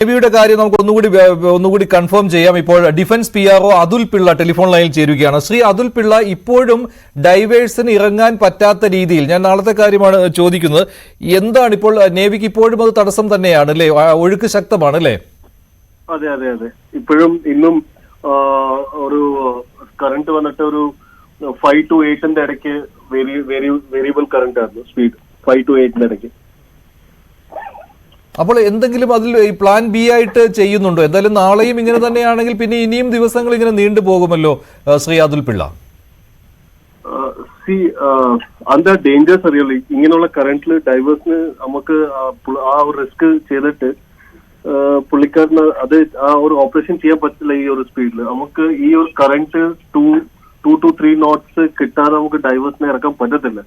നേവിയുടെ കാര്യം നമുക്ക് ഒന്നുകൂടി കൺഫേം ചെയ്യാം. ഇപ്പോൾ defence PRO Atul Pillai telephone ലൈനിൽ ചേരുകയാണ്. ശ്രീ അതുൽ പിള്ള, ഇപ്പോഴും ഡൈവേഴ്സിന് ഇറങ്ങാൻ പറ്റാത്ത രീതിയിൽ, ഞാൻ നാളത്തെ കാര്യമാണ് ചോദിക്കുന്നത്, എന്താണ് ഇപ്പോൾ നേവിക്ക് ഇപ്പോഴും അത് തടസ്സം തന്നെയാണ് അല്ലേ? ഒഴുക്ക് ശക്തമാണ് അല്ലേ? അതെ അതെ അതെ ഇപ്പോഴും ഇന്നും ഒരു കറണ്ട് വന്നിട്ട് ഒരു 5 to 8 ഇടയ്ക്ക് വേരിയബിൾ കറണ്ട് ആയിരുന്നു, സ്പീഡ് 5 to 8 ഇടയ്ക്ക്. അപ്പോൾ എന്തെങ്കിലും അതിൽ ഈ പ്ലാൻ ബി ആയിട്ട് ചെയ്യുന്നുണ്ടോ? എന്തായാലും നാളെയും ഇങ്ങനെ തന്നെയാണെങ്കിൽ പിന്നെ ഇനിയും ദിവസങ്ങൾ ഇങ്ങനെ നീണ്ടു പോകുമല്ലോ ശ്രീ അതുൽ പിള്ള. അന്താ ഡേഞ്ചേഴ്സ് അറിയുള്ളൂ. ഇങ്ങനെയുള്ള കറണ്ടില് ഡൈവേഴ്സിന് നമുക്ക് ആ ഒരു റിസ്ക് ചെയ്തിട്ട് പുള്ളിക്കാരന് അത് ആ ഒരു ഓപ്പറേഷൻ ചെയ്യാൻ പറ്റില്ല. ഈ ഒരു സ്പീഡിൽ നമുക്ക് ഈ ഒരു കറണ്ട് 2 to 3 knots കിട്ടാതെ നമുക്ക് ഡൈവേഴ്സിനെ ഇറക്കാൻ പറ്റത്തില്ല.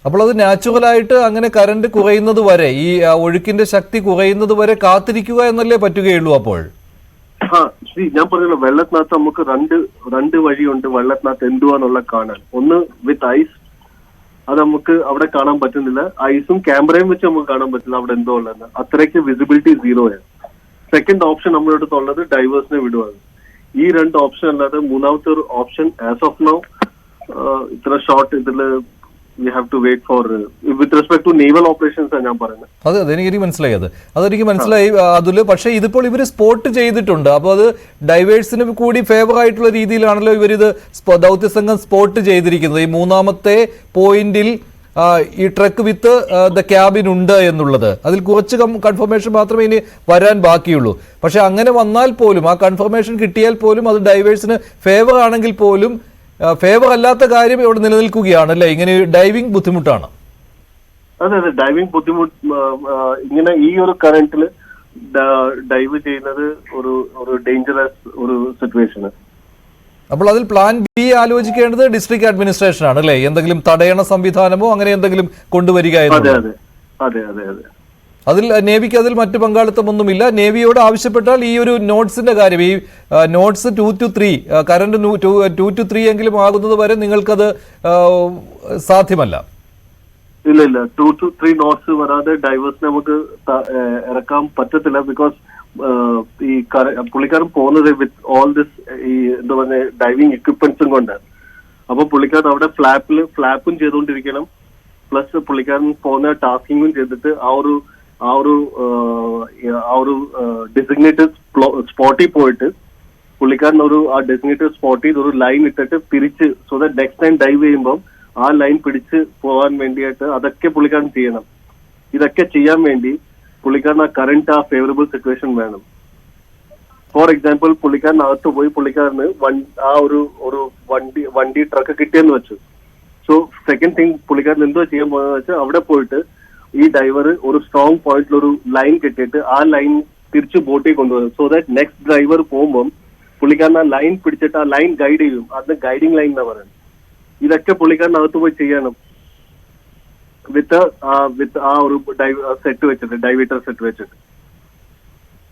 അപ്പോൾ അത് നാച്ചുറലായിട്ട് അങ്ങനെ കറണ്ട് കുറയുന്നത് വരെ, ഈ ഒഴുക്കിന്റെ ശക്തി കുറയുന്നത് വരെ കാത്തിരിക്കുക എന്നല്ലേ പറ്റുകയുള്ളൂ. അപ്പോൾ ഞാൻ പറഞ്ഞല്ലോ, വെള്ളത്തിനകത്ത് നമുക്ക് രണ്ട് വഴിയുണ്ട് വെള്ളത്തിനകത്ത് എന്തുവാന്നുള്ള കാണാൻ. ഒന്ന് വിത്ത് ഐസ്, അത് നമുക്ക് അവിടെ കാണാൻ പറ്റുന്നില്ല. ഐസും ക്യാമറയും വെച്ച് നമുക്ക് കാണാൻ പറ്റില്ല അവിടെ എന്തോ ഉള്ളതെന്ന്. അത്രയ്ക്ക് വിസിബിലിറ്റി 0 ആണ്. സെക്കൻഡ് ഓപ്ഷൻ നമ്മുടെ അടുത്തുള്ളത് ഡൈവേഴ്സിനെ വിടുവാണ്. ഈ 2 ഓപ്ഷൻ അല്ലാതെ മൂന്നാമത്തെ ഒരു ഓപ്ഷൻ ആസ് ഓഫ് നൗ ഇത്ര ഷോർട്ട് ഇതില് we have to wait for with respect to naval operations ആണ് ഞാൻ പറയുന്നത്. അതെനിക്ക് മനസ്സിലായി. അതെനിക്ക് മനസ്സിലായി അതില്. പക്ഷേ ഇതിപ്പോൾ ഇവർ സ്പോട്ട് ചെയ്തിട്ടുണ്ട്. അപ്പോൾ അത് ഡൈവേഴ്സിന് കൂടി ഫേവർ ആയിട്ടുള്ള രീതിയിലാണല്ലോ ഇവരിത് ദൗത്യസംഘം സ്പോട്ട് ചെയ്തിരിക്കുന്നത്. ഈ മൂന്നാമത്തെ പോയിന്റിൽ ഈ ട്രക്ക് വിത്ത് ദ ക്യാബിൻ ഉണ്ട് എന്നുള്ളത്. അതിൽ കുറച്ച് കൺഫർമേഷൻ മാത്രമേ ഇനി വരാൻ ബാക്കിയുള്ളൂ. പക്ഷെ അങ്ങനെ വന്നാൽ പോലും, ആ കൺഫർമേഷൻ കിട്ടിയാൽ പോലും അത് ഡൈവേഴ്സിന് ഫേവർ ആണെങ്കിൽ പോലും ഫേവർ അല്ലാത്ത കാര്യം ഇവിടെ നിലനിൽക്കുകയാണ് അല്ലേ? ഇങ്ങനെ ഡൈവിംഗ് ബുദ്ധിമുട്ടാണ്. അതെ അതെ ഡൈവിംഗ് ബുദ്ധിമുട്ട്. ഇങ്ങനെ ഈ ഒരു കറന്റിൽ ഡൈവ് ചെയ്യുന്നത് ഒരു ഡേഞ്ചറസ് ഒരു സിറ്റുവേഷൻ. അപ്പോൾ അതിൽ പ്ലാൻ ബി ആലോചിക്കേണ്ടത് ഡിസ്ട്രിക്ട് അഡ്മിനിസ്ട്രേഷൻ ആണ് അല്ലേ? എന്തെങ്കിലും തടയണ സംവിധാനമോ അങ്ങനെ എന്തെങ്കിലും കൊണ്ടുവരിക. അതെ അതെ അതെ അതെ അതെ അതിൽ നേവിക്ക് അതിൽ മറ്റു പങ്കാളിത്തമൊന്നുമില്ല. നേവിയോട് ആവശ്യപ്പെട്ടാൽ ഈ ഒരു നോട്ട്സിന്റെ കാര്യം, ഈ നോട്ട്സ് 2 to 3 കറണ്ട് 2 to 3 എങ്കിലും ആകുന്നത് വരെ നിങ്ങൾക്കത് സാധ്യമല്ല. ഇല്ല 2 to 3 നോട്ട്സ് വരാതെ ഡൈവേഴ്സിനെ നമുക്ക് ഇറക്കാൻ പറ്റത്തില്ല. ബിക്കോസ് ഈ പുള്ളിക്കാരൻ പോകുന്നത് വിത്ത് ഓൾ ദിസ് ഈ എന്താ പറയുക ഡൈവിംഗ് എക്യുപ്മെന്റ്സും കൊണ്ടാണ്. അപ്പൊ പുള്ളിക്കാരൻ അവിടെ ഫ്ലാപ്പും ചെയ്തുകൊണ്ടിരിക്കണം. പ്ലസ് പുള്ളിക്കാരൻ പോകുന്ന ടാസ്കിങ്ങും ചെയ്തിട്ട് ആ ഒരു ഡെസിഗ്നേറ്റഡ് സ്പോട്ടിൽ പോയിട്ട് പുള്ളിക്കാരൻ ആ ഡെസിഗ്നേറ്റഡ് സ്പോട്ടിൽ ഒരു ലൈൻ ഇട്ടിട്ട് തിരിച്ച്, so that next time dive ചെയ്യുമ്പോൾ ആ ലൈൻ പിടിച്ച് പോകാൻ വേണ്ടിയിട്ട് അതൊക്കെ പുള്ളിക്കാരൻ ചെയ്യണം. ഇതൊക്കെ ചെയ്യാൻ വേണ്ടി പുള്ളിക്കാരൻ ആ ഫേവറബിൾ സിറ്റുവേഷൻ വേണം. ഫോർ എക്സാമ്പിൾ, പുള്ളിക്കാരൻ അകത്ത് പോയി പുള്ളിക്കാരന് ആ ഒരു വണ്ടി ട്രക്ക് കിട്ടിയെന്ന് വെച്ചു. സോ സെക്കൻഡ് തിങ് പുള്ളിക്കാരൻ എന്തോ ചെയ്യാൻ പോകുന്നത് വെച്ചാൽ അവിടെ പോയിട്ട് ഈ ഡൈവർ ഒരു സ്ട്രോങ് പോയിന്റിൽ ഒരു ലൈൻ കെട്ടിയിട്ട് ആ ലൈൻ തിരിച്ച് ബോട്ടിൽ കൊണ്ടുവരും. സോ ദാറ്റ് നെക്സ്റ്റ് ഡ്രൈവർ പോകുമ്പോൾ പുള്ളിക്കാരൻ ആ ലൈൻ പിടിച്ചിട്ട് ആ ലൈൻ ഗൈഡ് ചെയ്യും. അത് ഗൈഡിങ് ലൈൻ എന്നാ പറയുന്നത്. ഇതൊക്കെ പുള്ളിക്കാരൻ അകത്ത് പോയി ചെയ്യണം വിത്ത് ആ ഒരു സെറ്റ് വെച്ചിട്ട്, ഡൈവേറ്റർ സെറ്റ് വെച്ചിട്ട്.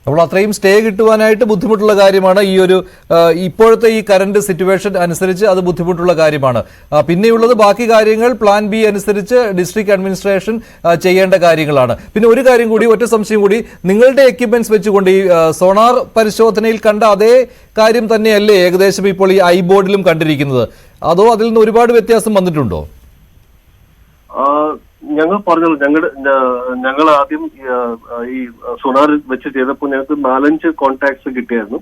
അപ്പോൾ അത്രയും സ്റ്റേ കിട്ടുവാനായിട്ട് ബുദ്ധിമുട്ടുള്ള കാര്യമാണ്. ഈ ഒരു ഇപ്പോഴത്തെ ഈ കറണ്ട് സിറ്റുവേഷൻ അനുസരിച്ച് അത് ബുദ്ധിമുട്ടുള്ള കാര്യമാണ്. പിന്നെയുള്ളത് ബാക്കി കാര്യങ്ങൾ പ്ലാൻ ബി അനുസരിച്ച് ഡിസ്ട്രിക്ട് അഡ്മിനിസ്ട്രേഷൻ ചെയ്യേണ്ട കാര്യങ്ങളാണ്. പിന്നെ ഒരു കാര്യം കൂടി, ഒറ്റ സംശയം കൂടി, നിങ്ങളുടെ എക്യുപ്മെന്റ്സ് വെച്ചുകൊണ്ട് ഈ സോണാർ പരിശോധനയിൽ കണ്ട അതേ കാര്യം തന്നെയല്ലേ ഏകദേശം ഇപ്പോൾ ഈ ഐബോർഡിലും കണ്ടിരിക്കുന്നത്? അതോ അതിൽ നിന്ന് ഒരുപാട് വ്യത്യാസം വന്നിട്ടുണ്ടോ? ഞങ്ങൾ പറഞ്ഞല്ലോ, ഞങ്ങൾ ആദ്യം ഈ സോണാർ വെച്ച് ചെയ്തപ്പോൾ ഞങ്ങൾക്ക് 4-5 കോൺടാക്ട്സ് കിട്ടിയായിരുന്നു.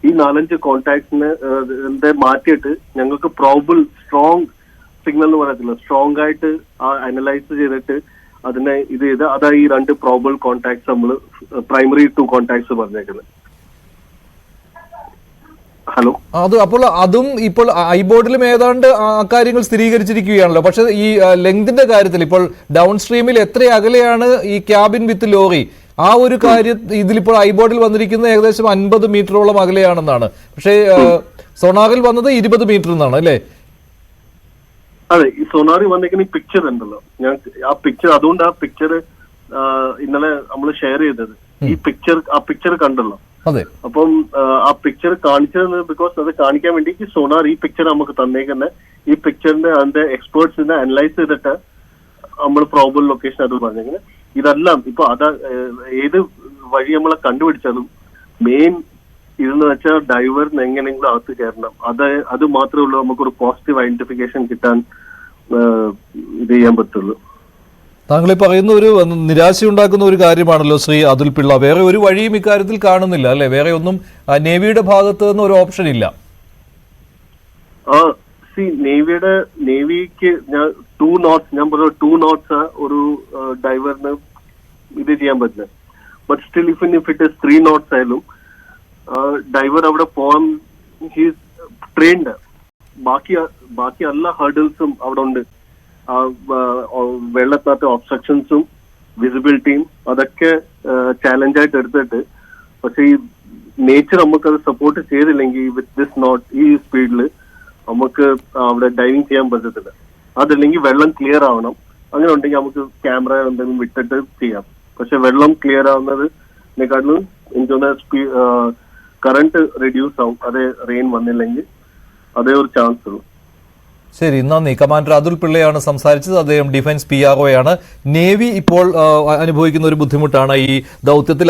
ഈ 4-5 കോൺടാക്ട്സിനെ മാറ്റിയിട്ട് ഞങ്ങൾക്ക് പ്രോബിൾ സ്ട്രോങ് സിഗ്നൽ എന്ന് പറയത്തില്ല, സ്ട്രോങ് ആയിട്ട് അനലൈസ് ചെയ്തിട്ട് അതിനെ ഇത് ചെയ്ത് അതാ ഈ 2 പ്രോബിൾ കോൺടാക്ട്സ് നമ്മൾ പ്രൈമറി 2 കോൺടാക്ട്സ് പറഞ്ഞേക്കുന്നത്. ഹലോ, അപ്പോൾ അതും ഇപ്പോൾ ഐബോർഡിലും ഏതാണ്ട് കാര്യങ്ങൾ സ്ഥിരീകരിച്ചിരിക്കുകയാണല്ലോ. പക്ഷെ ഈ ലെങ്തിന്റെ കാര്യത്തിൽ ഇപ്പോൾ ഡൗൺ സ്ട്രീമിൽ എത്ര അകലെയാണ് ഈ ക്യാബിൻ വിത്ത് ലോറി, ആ ഒരു കാര്യം ഇതിലിപ്പോൾ ഐബോർഡിൽ വന്നിരിക്കുന്നത് ഏകദേശം 50 മീറ്ററോളം അകലെയാണെന്നാണ്. പക്ഷേ സോണാറിൽ വന്നത് 20 മീറ്റർ എന്നാണ് അല്ലേ? അതെ, ഈ സോണാറിൽ വന്നിരിക്കുന്ന ഈ പിക്ചർ ഉണ്ടല്ലോ, ഞാൻ ആ പിക്ചർ, അതുകൊണ്ട് ആ പിക്ചർ ഇന്നലെ നമ്മൾ ഷെയർ ചെയ്തത്, ഈ പിക്ചർ കണ്ടല്ലോ. അപ്പം ആ പിക്ചർ കാണിച്ചത് ബിക്കോസ് അത് കാണിക്കാൻ വേണ്ടി സോണാർ ഈ പിക്ചർ നമുക്ക് തന്നേക്കുന്ന ഈ പിക്ചറിന്റെ അതിന്റെ എക്സ്പേർട്സിനെ അനലൈസ് ചെയ്തിട്ട് നമ്മൾ പ്രോബിൾ ലൊക്കേഷൻ അത് പറഞ്ഞെങ്കിൽ ഇതെല്ലാം ഇപ്പൊ ഏത് വഴി നമ്മളെ കണ്ടുപിടിച്ചാലും മെയിൻ ഇതെന്ന് വെച്ചാൽ ഡൈവറിന് എങ്ങനെയെങ്കിലും അകത്ത് കയറണം. അത് മാത്രമേ ഉള്ളൂ നമുക്കൊരു പോസിറ്റീവ് ഐഡന്റിഫിക്കേഷൻ കിട്ടാൻ ഇത് ചെയ്യാൻ പറ്റുള്ളൂ. താങ്കൾ ഈ പറയുന്ന ഒരു നിരാശയുണ്ടാക്കുന്ന ഒരു കാര്യമാണല്ലോ ശ്രീ അതുൽ പിള്ള. വേറെ ഒരു വഴിയും ഇക്കാര്യത്തിൽ കാണുന്നില്ല അല്ലെ? വേറെ ഒന്നും നേവിയുടെ ഭാഗത്ത് നിന്ന് ഒരു ഓപ്ഷൻ ഇല്ല. നേവിക്ക് ഞാൻ 2 knots ഞാൻ പറഞ്ഞ 2 knots ഒരു ഡൈവറിന് ഇത് ചെയ്യാൻ പറ്റില്ല. But still if it is 3 knots ആയാലും ഡൈവർ അവിടെ പോകാൻ ഹീസ് ട്രെയിൻഡ്. ബാക്കി എല്ലാ ഹർഡിൽസും അവിടെ ഉണ്ട്. വെള്ളത്തിനകത്ത് ഒബ്സ്ട്രക്ഷൻസും വിസിബിലിറ്റിയും അതൊക്കെ ചാലഞ്ചായിട്ട് എടുത്തിട്ട്, പക്ഷെ ഈ നേച്ചർ നമുക്കത് സപ്പോർട്ട് ചെയ്തില്ലെങ്കിൽ വിത്ത് ദിസ് നോട്ട് ഈ സ്പീഡിൽ നമുക്ക് അവിടെ ഡൈവിങ് ചെയ്യാൻ പറ്റത്തില്ല. അതല്ലെങ്കിൽ വെള്ളം ക്ലിയർ ആവണം. അങ്ങനെ ഉണ്ടെങ്കിൽ നമുക്ക് ക്യാമറ എന്തെങ്കിലും വിട്ടിട്ട് ചെയ്യാം. പക്ഷെ വെള്ളം ക്ലിയർ ആവുന്നതിനെക്കാട്ടിലും എനിക്ക് തോന്നുന്ന കറണ്ട് റെഡ്യൂസ് ആവും. അതേ റെയിൻ വന്നില്ലെങ്കിൽ അതേ ഒരു ചാൻസ് ഉള്ളൂ. ശരി, നന്ദി. കമാൻഡർ അതുൽ പിള്ളയാണ് സംസാരിച്ചത്. അദ്ദേഹം ഡിഫൻസ് PRO ആണ്. നേവി ഇപ്പോൾ അനുഭവിക്കുന്ന ഒരു ബുദ്ധിമുട്ടാണ് ഈ ദൗത്യത്തിൽ.